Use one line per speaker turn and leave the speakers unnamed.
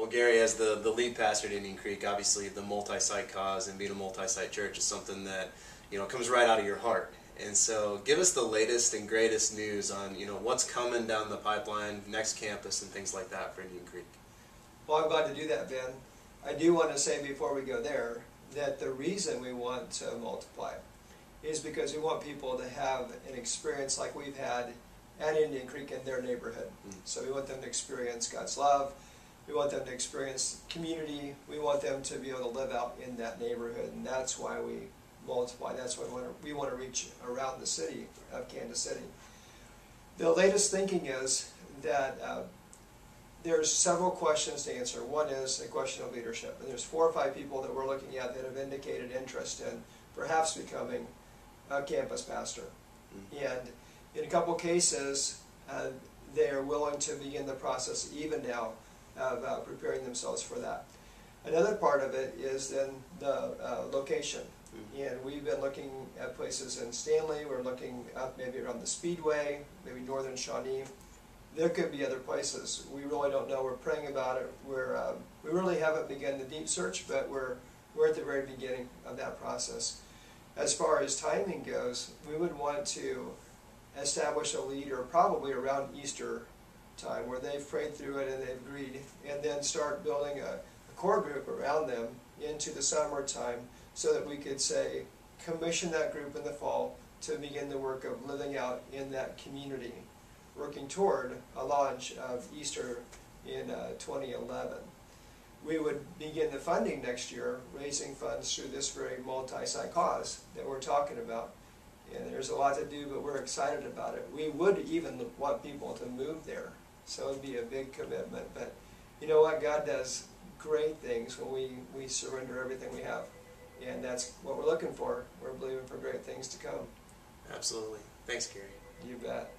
Well, Gary, as the lead pastor at Indian Creek, obviously the multi-site cause and being a multi-site church is something that, comes right out of your heart. And so give us the latest and greatest news on, what's coming down the pipeline, next campus, and things like that for Indian Creek.
Well, I'm glad to do that, Ben. I do want to say before we go there that the reason we want to multiply is because we want people to have an experience like we've had at Indian Creek in their neighborhood. So we want them to experience God's love. We want them to experience community. We want them to be able to live out in that neighborhood, and that's why we multiply. That's why we want to reach around the city of Kansas City. The latest thinking is that there's several questions to answer. One is a question of leadership, and there's 4 or 5 people that we're looking at that have indicated interest in perhaps becoming a campus pastor. And in a couple cases, they are willing to begin the process even now of preparing themselves for that. Another part of it is then the location. And we've been looking at places in Stanley. We're looking up maybe around the Speedway, maybe northern Shawnee. There could be other places. We really don't know. We're praying about it. We really haven't begun the deep search, but we're at the very beginning of that process. As far as timing goes, we would want to establish a leader probably around Easter time where they've prayed through it and they've agreed, and then start building a core group around them into the summertime so that we could say commission that group in the fall to begin the work of living out in that community, working toward a launch of Easter in 2011. We would begin the funding next year, raising funds through this very multi-site cause that we're talking about. And there's a lot to do, but we're excited about it. We would even want people to move there, so it would be a big commitment. But you know what? God does great things when we surrender everything we have. And that's what we're looking for. We're believing for great things to come.
Absolutely. Thanks, Gary.
You bet.